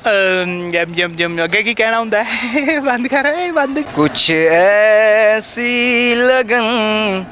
जम जम जम अगे की कहना होंदा है बंद कर बंद। कुछ ऐसी लगन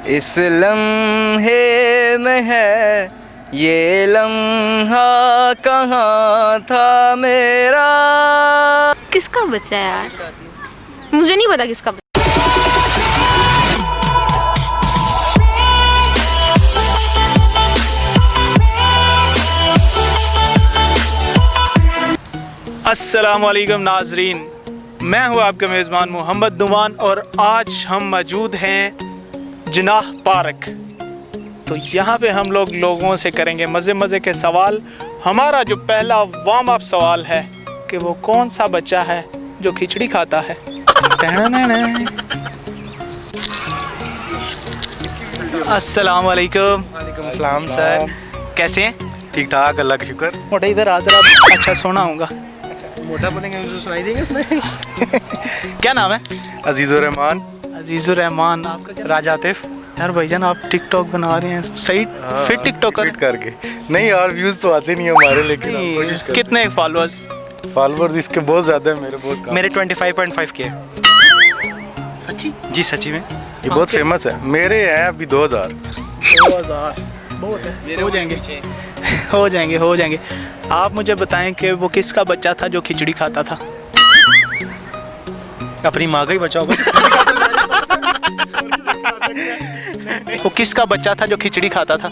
इस लम्हे में है, ये लम्हा कहाँ था मेरा। किसका बच्चा है यार, मुझे नहीं पता किसका बच्चा। अस्सलाम वालेकुम नाजरीन, मैं हूँ आपका मेज़बान मोहम्मद दुमान और आज हम मौजूद हैं जिनाह पार्क। तो यहाँ पे हम लोगों से करेंगे मज़े के सवाल। हमारा जो पहला वार्म अप सवाल है कि वो कौन सा बच्चा है जो खिचड़ी खाता है। अस्सलाम वालेकुम। वालेकुम अस्सलाम सर, कैसे हैं? ठीक ठाक अल्लाह का शुक्र। मोटा इधर आ जरा, अच्छा सोना होगा। मोटा बोलेंगे तो सुनाई देंगे उसमें। क्या नाम है? अजीज़ुर रहमान। अजीज़ुर रहमान। आपका क्या? राजा आतिफ। यार भाईजान आप टिकटॉक बना रहे हैं, सही फिट टिकटॉकर फिट करके। नहीं यार व्यूज़ तो आते नहीं हमारे, लेकिन हम कोशिश करते हैं। कितने फॉलोअर्स? फॉलोअर्स इसके बहुत ज़्यादा है, मेरे बहुत कम। मेरे 25.5 के। सच्ची? जी सच्ची में। ये बहुत फेमस है। मेरे हैं अभी 2000। बहुत है, हो जाएंगे। आप मुझे बताएं कि वो किसका बच्चा था जो खिचड़ी खाता था? अपनी माँ का ही बचा होगा। वो किसका बच्चा था जो खिचड़ी खाता था?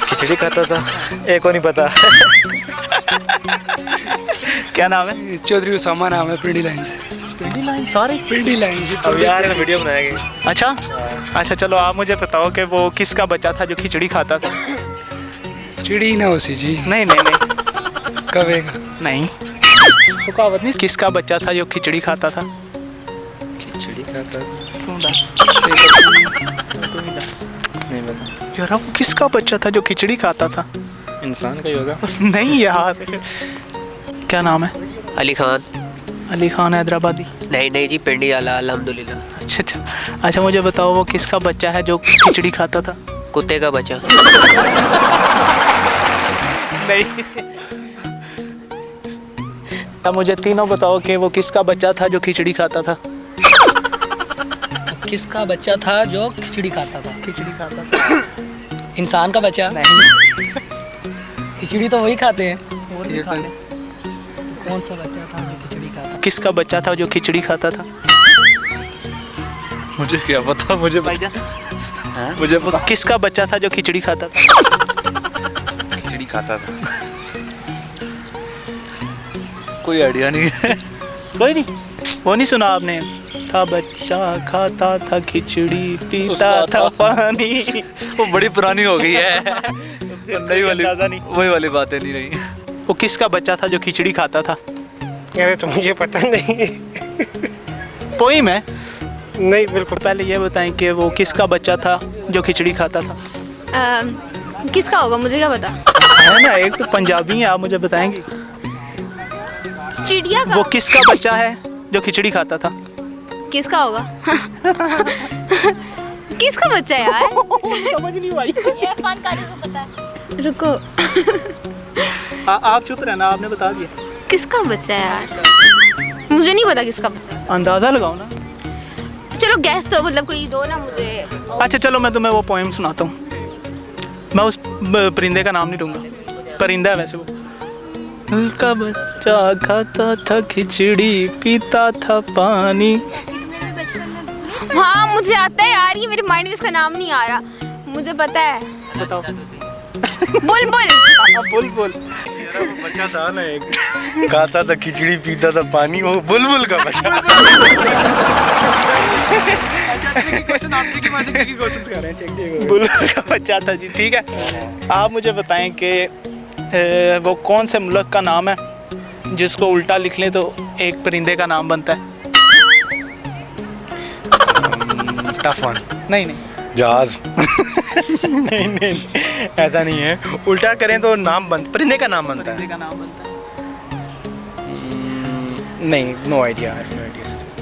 खिचड़ी खाता था, एक को नहीं पता। क्या नाम है? चौधरी उसामा नाम है, पिंडी लाइन से। सारे पिंडी लाइन से। अब यार वीडियो बनाएंगे। अच्छा चलो आप मुझे बताओ कि वो किसका बच्चा था जो खिचड़ी खाता था? चिड़ी ना उसी जी। नहीं कवेगा नहीं, वो कहावत नहीं। किसका बच्चा था जो खिचड़ी खाता था? खिचड़ी खाता था, तू दस। नहीं पता। यार वो किसका बच्चा था जो खिचड़ी खाता था? इंसान का ही होगा। नहीं यार, क्या नाम है? अली खान। अली खान हैदराबादी? नहीं जी, पिंडी वाला अल्हम्दुलिल्लाह। अच्छा मुझे बताओ वो किसका बच्चा है जो खिचड़ी खाता था? कुत्ते का बच्चा। नहीं। अब मुझे तीनों बताओ कि वो किसका बच्चा था जो खिचड़ी खाता था? किसका बच्चा था जो खिचड़ी खाता था? इंसान का बच्चा? नहीं। खिचड़ी तो वही खाते हैं। कौन सा बच्चा था जो खिचड़ी खाता? किसका बच्चा था जो खिचड़ी खाता था? मुझे क्या पता, मुझे पता। किसका बच्चा था जो खिचड़ी खाता था? खिचड़ी खाता था, कोई आइडिया नहीं है। कोई नहीं, वो नहीं सुना आपने? था बच्चा खाता था खिचड़ी पीता था पानी। वो बड़ी पुरानी हो गई है। नई वाली वही वाली बातें नहीं रही। वो किसका बच्चा था जो खिचड़ी खाता था? यार तो मुझे पता नहीं। पोइम है? नहीं बिल्कुल। पहले ये बताएं कि वो किसका बच्चा था जो खिचड़ी खाता था? किसका होगा, मुझे क्या पता। है ना, एक तो पंजाबी है, आप मुझे बताएंगे चिड़िया का? वो किसका बच्चा है जो खिचड़ी खाता था? किसका होगा? किसका बच्चा है यार? समझ नहीं आई। ये फनकारी को पता है। रुको। आप चुप रहना, आपने बता दिया। किसका बच्चा है यार, मुझे नहीं पता किसका बच्चा है। अंदाजा लगाओ ना। चलो गैस तो मतलब कोई दो ना मुझे। अच्छा चलो मैं तुम्हें वो पोएम सुनाता हूँ। मैं उस परिंदे का नाम नहीं दूंगा, परिंदा है वैसे वो। का बच्चा खाता था खिचड़ी पीता था पानी। हाँ मुझे आता है यार, ये मेरे माइंड में इसका नाम नहीं आ रहा। मुझे पता है। बताओ। बुलबुल। बुलबुल। बच्चा था ना एक, खाता था खिचड़ी पीता था पानी, वो बुलबुल का बच्चा। बुलबुल का बच्चा था जी, ठीक है। आप मुझे बताएं कि वो कौन से मुल्क का नाम है जिसको उल्टा लिख लें तो एक परिंदे का नाम बनता है? Tough one. नहीं जहाज। नहीं ऐसा नहीं है, उल्टा करें तो नाम परिंदे का नाम बनता है। परिंदे का नाम बनता है। नहीं, नो आइडिया।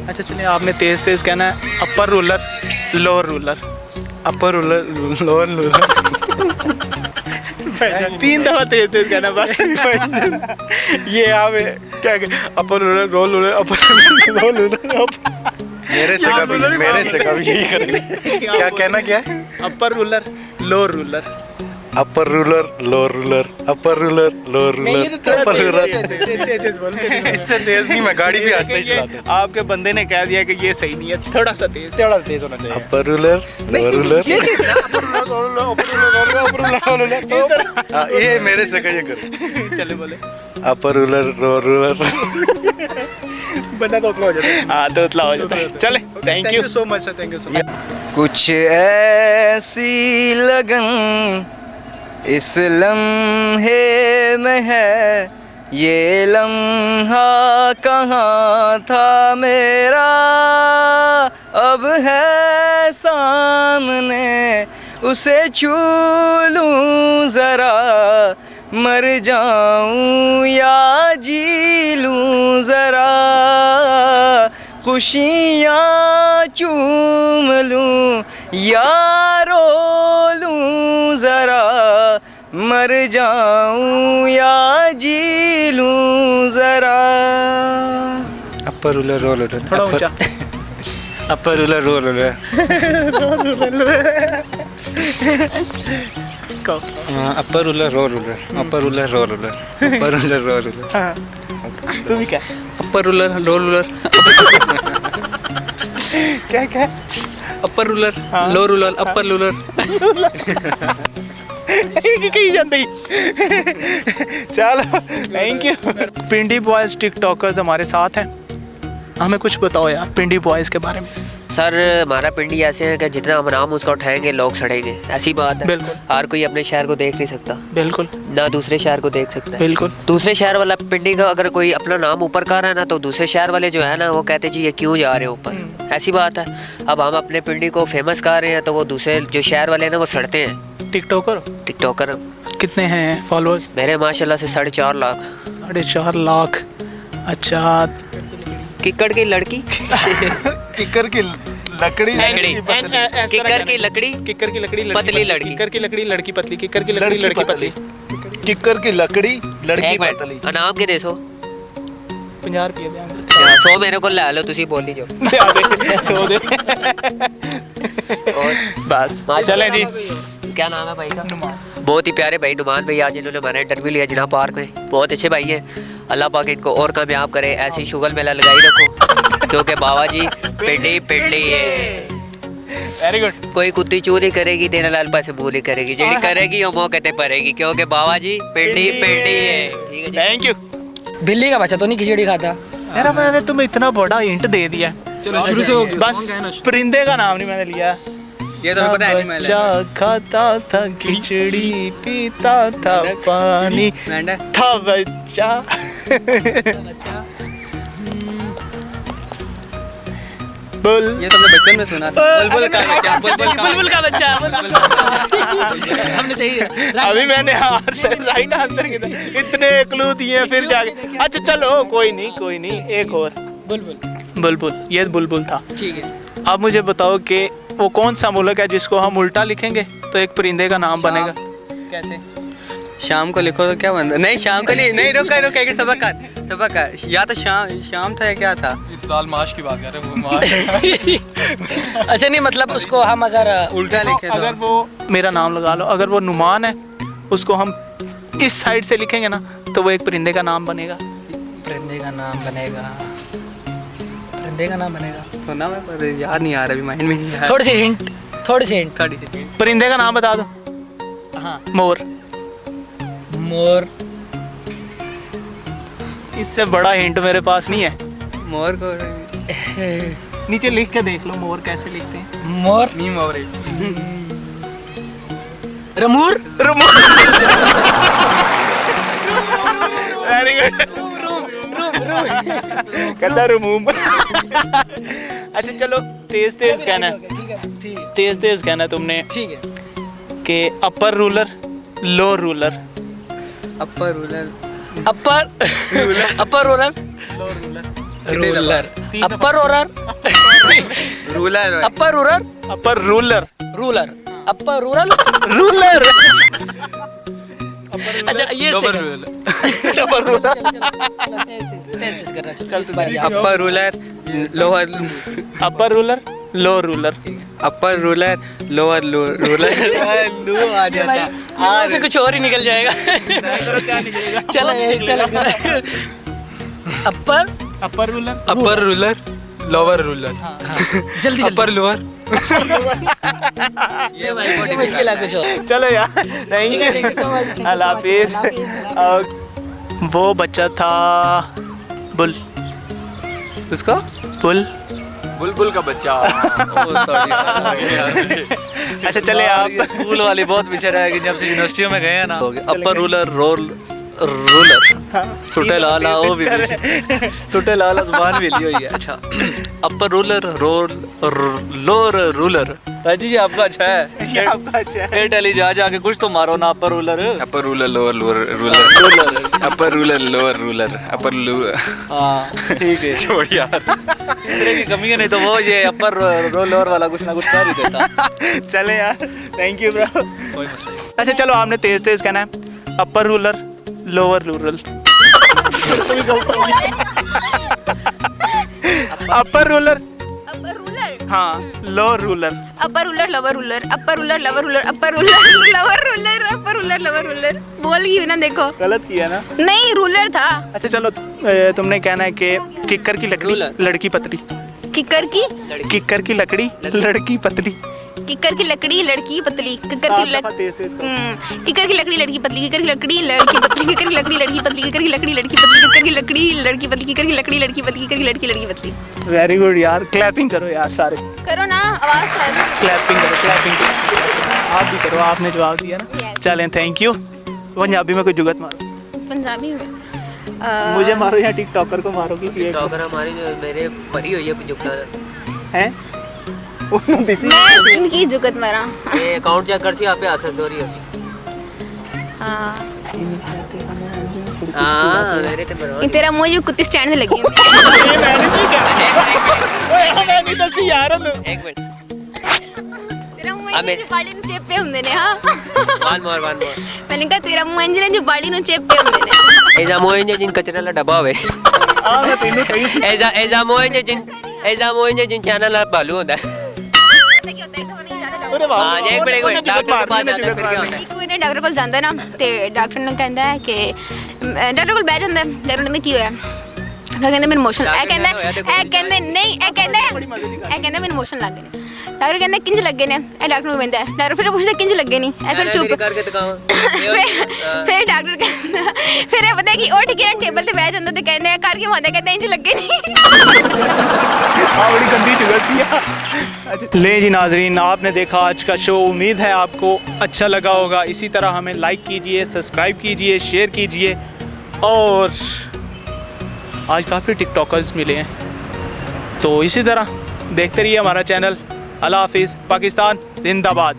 अच्छा चलिए, आपने तेज कहना है। अपर ruler, lower ruler. Upper ruler, lower ruler. 3 दफा तेज तेज कहना बस। ये आप क्या अपर रूलर रोल रूलर अपर रोल रूलर मेरे से कभी यही करेंगे। क्या कहना क्या है? अपर ruler lower ruler. Upper ruler lower ruler upper ruler lower ruler upper ruler. इससे तेज नहीं, मैं गाड़ी भी आस्ते ही चलाता हूँ। आपके बंदे ने कह दिया कि ये सही नहीं है, थोड़ा सा तेज। थोड़ा तेज होना चाहिए। अपर रूलर लोअर रूलर। हाँ, ये मेरे से कहिए करो। चले बोले अपर रूलर लोअर रूलर। बंदा तो उतला हो जाता है। हाँ तो उतला हो जाता है। चले, thank you so much sir, thank you so much. कुछ ऐसी लगन इस लम्हे में है, ये लम्हा कहाँ था मेरा, अब है सामने उसे छू लूँ ज़रा, मर जाऊँ या जी लूँ ज़रा, खुशियाँ चूम लूँ या रो लूँ ज़रा, मर जाऊँ या जी लूँ ज़रा। अपर रूलर रोल रूलर थोड़ा ऊंचा। अपर ruler role ruler upper ruler role ruler upper ruler role ruler upper ruler role ruler. तू भी क्या अपर रूलर लोअर रूलर क्या क्या अपर ruler lower ruler upper ruler. कहीं जाती। चलो thank you. Pindi boys TikTokers हमारे साथ हैं, हमें कुछ बताओ यार पिंडी बॉयज के बारे में। सर हमारा पिंडी ऐसे है कि जितना हम नाम उसका उठाएंगे लोग सड़ेंगे, ऐसी बात है। बिल्कुल। हर कोई अपने शहर को देख नहीं सकता, बिल्कुल ना दूसरे शहर को देख सकता है। बिल्कुल। दूसरे शहर वाला पिंडी का अगर कोई अपना नाम ऊपर कर रहा है ना, तो दूसरे शहर वाले जो है ना वो कहते जी ये क्यों जा रहे हैं ऊपर, ऐसी बात है। अब हम अपने पिंडी को फेमस कर रहे हैं तो वो दूसरे जो शहर वाले हैं ना वो सड़ते हैं। टिकटॉकर टिकटॉकर कितने हैं फॉलोअर्स? मेरे माशाल्लाह से 4.5 लाख। 4.5 लाख। अच्छा किक्कड़ की लड़की किकर की लकड़ी किक्कर की लकड़ी किक्कर की लकड़ी पतली लड़की। किक्कर की लकड़ी लड़की पतली। किक्कर की लकड़ी लड़की पतली। किकर की लकड़ी लड़की एक पतली। मिनट अनाम के देसो 50 रुपये दें 100 मेरे को ला लो तुसी बोली जो। 100 दे। बस चलें जी। क्या नाम है भाई का? बहुत ही प्यारे भाई नुमान भाई, आज इन्होंने हमारा इंटरव्यू लिया जिना पार्क में। बहुत अच्छे भाई हैं, अल्लाह पाक इनको और कामयाब करे, ऐसी शुगल मेला लगाई रखो क्योंकि बाबा जी पिंडी पिंडी है। Very good. कोई कुत्ती चोरी करेगी तेरा लाल पासे मुँह नहीं करेगी, जेडी करेगी वो मौके ते पड़ेगी क्योंकि बाबा जी पिंडी पिंडी है। ठीक है जी। Thank you. बिल्ली का बच्चा तो नहीं खिचड़ी खाता। यार मैंने तुम्हें इतना बड़ा हिंट दे दिया, चलो शुरू से हो गया। बस परिंदे का नाम नहीं मैंने लिया। ये तो पता है नहीं बच्चा खाता था खिचड़ी पीता था पानी था बच्चा। बोल। ये तो हमने बचपन में सुना था। बुलबुल का बच्चा बुलबुल का बच्चा हमने सही अभी मैंने राइट आंसर किया, इतने क्लू दिए फिर जाके। अच्छा चलो कोई नहीं एक और। बुलबुल। बुलबुल, ये बुलबुल था। ठीक है। आप मुझे बताओ कि वो कौन सा मुल्क है जिसको हम उल्टा लिखेंगे तो एक परिंदे का नाम बनेगा? कैसे? शाम को लिखो तो क्या बनता? नहीं शाम को नहीं रुका एक सबक या तो शाम था या क्या था? दाल माश की बात कर रहे हैं, वो माश। अच्छा नहीं मतलब उसको हम अगर उल्टा लिखे तो अगर वो मेरा नाम लगा लो, अगर वो नुमान है उसको हम इस साइड से लिखेंगे ना तो वो एक परिंदे का नाम बनेगा। परिंदे का नाम बनेगा, परिंदे का नाम बनेगा। सुना मैं पर याद नहीं आ रहा, अभी माइंड में नहीं आ रहा। थोड़ी सी हिंट परिंदे का नाम बता दो। हाँ मोर। मोर। इससे बड़ा हिंट मेरे पास नहीं है। मोर को नीचे लिख के देख लो मोर कैसे लिखते हैं। मोर। नहीं मोर रमूर। Very good. कहता रुमूम। अच्छा चलो तेज कहना है, तेज कहना तुमने ठीक है। कि upper ruler lower ruler. Upper ruler upper upper ruler ruler upper ruler ruler upper ruler upper ruler ruler upper ruler ruler. अच्छा ये lower ruler upper ruler lower upper ruler lower ruler upper ruler lower ruler आ जाता से कुछ और ही निकल जाएगा। चलो upper upper ruler upper ruler lower ruler जल्दी अपर लोअर ये भाई बड़ी मुश्किल है कुछ और। चलो यार थैंक यू अल्लाह हाफिज। वो बच्चा था बुल उसका बुल बुलबुल का बच्चा अच्छा चले आप स्कूल वाले बहुत पीछे रह गए जब से यूनिवर्सिटियों में गए हैं ना। अपर रूलर रूलर सुटे लाला वो भी सुटे लाला जुबान भी ली हुई है। अच्छा अपर रूलर लोअर रूलर राजी जी आपका अच्छा है। ये आपका अच्छा है। एयरटेल जा जाके कुछ तो मारो ना। अपर ruler lower ruler upper ruler lower ruler अपर हाँ ठीक है छोड़ यार दूसरे की कमी है नहीं तो वो ये अपर लोअर वाला कुछ ना कुछ कर ही देता। चले यार थैंक यू ब्रो। कोई मसला नहीं। अच्छा चलो आपने तेज तेज कहना है अपर रूलर लोअर रूरल अपर रूलर अपर रूलर हाँ lower ruler upper ruler lower ruler upper ruler lower ruler upper ruler lower ruler upper ruler lower ruler बोल गई ना देखो गलत किया ना। नहीं रूलर था। अच्छा चलो तुमने कहना है कि किक्कर की लकड़ी लड़की पतली किकर की लकड़ी लड़की पतली किकर की लकड़ी लड़की पतली किकर की किकर की लकड़ी लड़की पतली किकर की लकड़ी लड़की पतली किकर की लकड़ी लड़की पतली किकर की लकड़ी लड़की पतली किकर की लकड़ी लड़की पतली किकर की लकड़ी लड़की पतली किकर की लड़की पतली। वेरी गुड यार क्लैपिंग करो यार सारे करो ना आवाज क्लैपिंग करो आप भी करो आपने जवाब दिया ना। Yes. चलें थैंक यू। पंजाबी में कोई जुगत मारो पंजाबी में मुझे मारो या टिकटॉकर को मारो किसी एक को। टॉकर हमारी जो मेरे परी हुई है जुगता हैं बिजी मैं इनकी जुगत मारा। ये अकाउंट चेक कर सी आप पे आसन दो रही है। हाँ हां मेरे ते बरो ये तेरा मुंह जो कुत्ती स्टैंड से लगी हुई ये मैंने सही कहा ओए मैं नहीं दसी यार एक मिनट तेरा मुंह इंज जो बाड़ी ਨੂੰ ਚੇਪੇ ਹੁੰਦੇ ਨੇ ਹਾਂ वन मोर मैंने कहा तेरा मुंह इंज जो बाड़ी ਨੂੰ ਚੇਪੇ ਹੁੰਦੇ ਨੇ एजा मोइन जिन कचरे वाला डब्बा होवे हां मैं तेनू कही सी एजा मोइन जिन चैनल वाला भालू होता है। पता क्या होता है अरे वाह हां एक मिनट डॉक्टर के पास जाता है फिर क्या होता है। ਇੱਕ ਵਾਰ ਡਾਕਟਰ ਕੋਲ ਜਾਂਦਾ ਨਾ ਤੇ ਡਾਕਟਰ ਨੂੰ ਕਹਿੰਦਾ ਹੈ ਕਿ ਡਾਕਟਰ ਕੋਲ ਬਹਿ ਜਾਂਦਾ ਹੈ ਡਾਕਟਰ ਨੂੰ ਕਹਿੰਦਾ ਕੀ ਹੋਇਆ ਡਾਕਟਰ ਕਹਿੰਦਾ ਮੈਨੂੰ ਇਮੋਸ਼ਨ ਇਹ ਕਹਿੰਦਾ ਨਹੀਂ ਇਹ ਕਹਿੰਦਾ ਮੈਨੂੰ ਇਮੋਸ਼ਨ ਲੱਗ ਗਏ ਨੇ ਡਾਕਟਰ ਕਹਿੰਦਾ ਕਿੰਜ ਲੱਗੇ ਨੇ ਇਹ ਡਾਕਟਰ ਨੂੰ ਕਹਿੰਦਾ ਡਾਕਟਰ ਫਿਰ ਪੁੱਛਦਾ ਕਿੰਜ ਲੱਗੇ ਨਹੀਂ ਇਹ ਫਿਰ ਚੁੱਪ करके दिखाओ ਫਿਰ ਡਾਕਟਰ ਕਹਿੰਦਾ ਫਿਰ ਇਹ ਪਤਾ ਕਿ ਉੱਠ ਕੇ ਟੇਬਲ ਤੇ ਬਹਿ ਜਾਂਦਾ ਤੇ ਕਹਿੰਦਾ ਕਰਕੇ ਮਾਂਦਾ ਕਹਿੰਦਾ ਇੰਜ ਲੱਗੇ ਨਹੀਂ हाँ बड़ी गंदी जुगत सी है। ले जी नाजरीन आपने देखा आज का शो। उम्मीद है आपको अच्छा लगा होगा। इसी तरह हमें लाइक कीजिए सब्सक्राइब कीजिए शेयर कीजिए और आज काफ़ी टिकटॉकर्स मिले हैं तो इसी तरह देखते रहिए हमारा चैनल। अल्लाह हाफिज़। पाकिस्तान जिंदाबाद।